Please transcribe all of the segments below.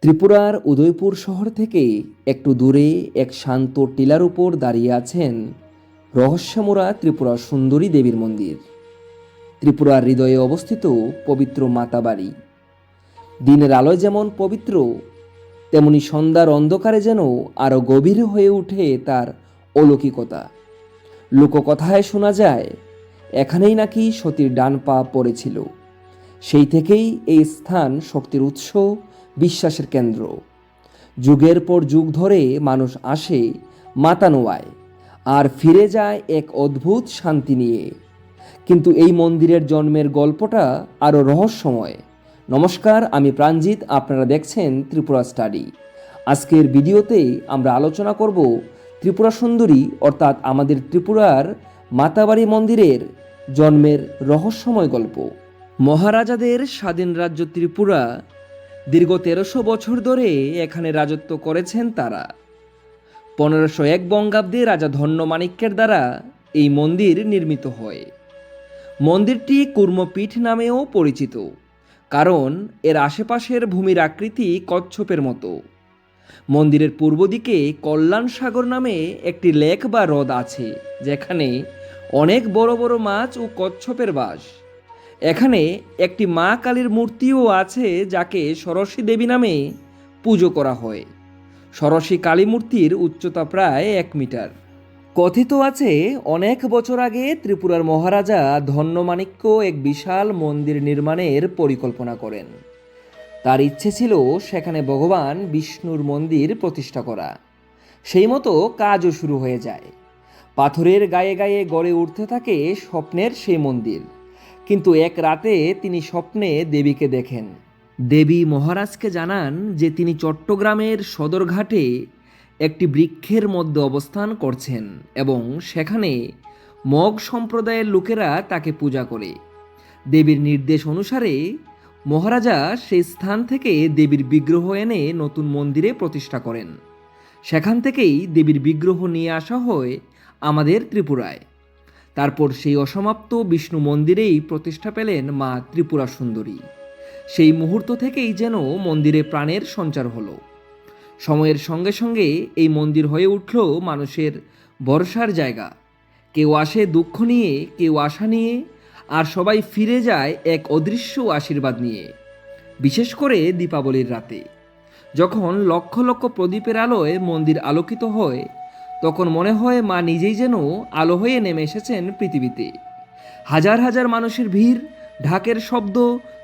ত্রিপুরার উদয়পুর শহর থেকে একটু দূরে এক শান্ত টিলার উপর দাঁড়িয়ে আছেন রহস্যমোড়া ত্রিপুরা সুন্দরী দেবীর মন্দির। ত্রিপুরার হৃদয়ে অবস্থিত পবিত্র মাতাবাড়ি। দিনের আলোয় যেমন পবিত্র, তেমনি সন্ধ্যার অন্ধকারে যেন আরও গভীর হয়ে ওঠে তার অলৌকিকতা। লোককথায় শোনা যায়, এখানেই নাকি সতীর ডান পা পড়েছিল। সেই থেকেই এই স্থান শক্তির উৎস, বিশ্বাসের কেন্দ্র। যুগের পর যুগ ধরে মানুষ আসে মাতা নোয়ায় আর ফিরে যায় এক অদ্ভুত শান্তি নিয়ে। কিন্তু এই মন্দিরের জন্মের গল্পটা আরও রহস্যময়। নমস্কার, আমি প্রাণজিৎ, আপনারা দেখছেন ত্রিপুরা স্টাডি। আজকের ভিডিওতে আমরা আলোচনা করব ত্রিপুরা সুন্দরী অর্থাৎ আমাদের ত্রিপুরার মাতাবাড়ি মন্দিরের জন্মের রহস্যময় গল্প। মহারাজাদের স্বাধীন রাজ্য ত্রিপুরা দীর্ঘ 1300 বছর ধরে এখানে রাজত্ব করেছেন তারা। 1501 বঙ্গাব্দে রাজা ধন্যমাণিক্যের দ্বারা এই মন্দির নির্মিত হয়। মন্দিরটি কুর্মপীঠ নামেও পরিচিত, কারণ এর আশেপাশের ভূমির আকৃতি কচ্ছপের মতো। মন্দিরের পূর্ব দিকে কল্যাণ সাগর নামে একটি লেক বা হ্রদ আছে, যেখানে অনেক বড় বড় মাছ ও কচ্ছপের বাস। এখানে একটি মা কালীর মূর্তিও আছে, যাকে ষোড়শী দেবী নামে পুজো করা হয়। ষোড়শী কালী মূর্তির উচ্চতা প্রায় 1 মিটার। কথিত আছে, অনেক বছর আগে ত্রিপুরার মহারাজা ধন্যমাণিক্য এক বিশাল মন্দির নির্মাণের পরিকল্পনা করেন। তার ইচ্ছে ছিল সেখানে ভগবান বিষ্ণুর মন্দির প্রতিষ্ঠা করা। সেই মতো কাজও শুরু হয়ে যায়। পাথরের গায়ে গায়ে গড়ে উঠতে থাকে স্বপ্নের সেই মন্দির। কিন্তু এক রাতে তিনি স্বপ্নে দেবীকে দেখেন। দেবী মহারাজকে জানান যে তিনি চট্টগ্রামের সদরঘাটে একটি বৃক্ষের মধ্যে অবস্থান করছেন এবং সেখানে মগ সম্প্রদায়ের লোকেরা তাকে পূজা করে। দেবীর নির্দেশ অনুসারে মহারাজা সেই স্থান থেকে দেবীর বিগ্রহ এনে নতুন মন্দিরে প্রতিষ্ঠা করেন। সেখান থেকেই দেবীর বিগ্রহ নিয়ে আসা হয় আমাদের ত্রিপুরায়। তারপর সেই অসমাপ্ত বিষ্ণু মন্দিরেই প্রতিষ্ঠা পেলেন মা ত্রিপুরা সুন্দরী। সেই মুহূর্ত থেকেই যেন মন্দিরে প্রাণের সঞ্চার হলো। সময়ের সঙ্গে সঙ্গে এই মন্দির হয়ে উঠল মানুষের ভরসার জায়গা। কেউ আসে দুঃখ নিয়ে, কেউ আশা নিয়ে, আর সবাই ফিরে যায় এক অদৃশ্য আশীর্বাদ নিয়ে। বিশেষ করে দীপাবলির রাতে, যখন লক্ষ লক্ষ প্রদীপের আলোয় মন্দির আলোকিত হয়, তখন মনে হয় মা নিজেই যেন আলো হয়ে নেমে এসেছেন পৃথিবীতে। হাজার হাজার মানুষের ভিড়, ঢাকের শব্দ,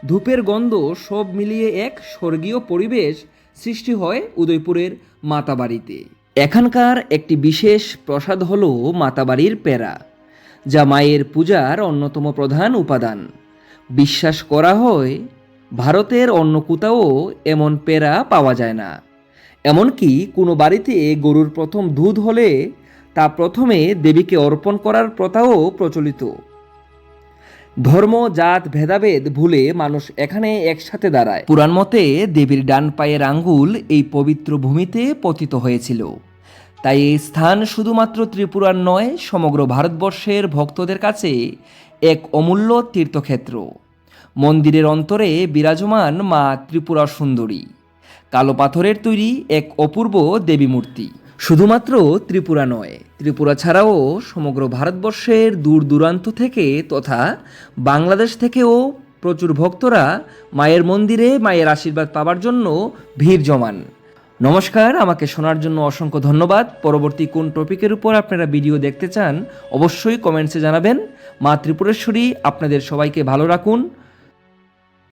ধূপের গন্ধ সব মিলিয়ে এক স্বর্গীয় পরিবেশ সৃষ্টি হয় উদয়পুরের মাতাবাড়িতে। এখানকার একটি বিশেষ প্রসাদ হলো মাতাবাড়ির পেড়া, যা মায়ের পূজার অন্যতম প্রধান উপাদান। বিশ্বাস করা হয় ভারতের অন্য কোথাও এমন পেড়া পাওয়া যায় না। এমনকি কোনো বাড়িতে গরুর প্রথম দুধ হলে তা প্রথমে দেবীকে অর্পণ করার প্রথাও প্রচলিত। ধর্ম, জাত, ভেদাভেদ ভুলে মানুষ এখানে একসাথে দাঁড়ায়। পুরাণ মতে দেবীর ডান পায়ের আঙ্গুল এই পবিত্র ভূমিতে পতিত হয়েছিল। তাই এই স্থান শুধুমাত্র ত্রিপুরার নয়, সমগ্র ভারতবর্ষের ভক্তদের কাছে এক অমূল্য তীর্থক্ষেত্র। মন্দিরের অন্তরে বিরাজমান মা ত্রিপুরা সুন্দরী, কালো পাথরের তৈরি এক অপূর্ব দেবী মূর্তি। শুধুমাত্র ত্রিপুরা নয়, ত্রিপুরা ছাড়াও সমগ্র ভারতবর্ষের দূর দূরান্ত থেকে তথা বাংলাদেশ থেকেও প্রচুর ভক্তরা মায়ের মন্দিরে মায়ের আশীর্বাদ পাবার জন্য ভিড় জমান। নমস্কার, আমাকে শোনার জন্য অসংখ্য ধন্যবাদ। পরবর্তী কোন টপিকের উপর আপনারা ভিডিও দেখতে চান অবশ্যই কমেন্টসে জানাবেন। মা ত্রিপুরেশ্বরী আপনাদের সবাইকে ভালো রাখুন।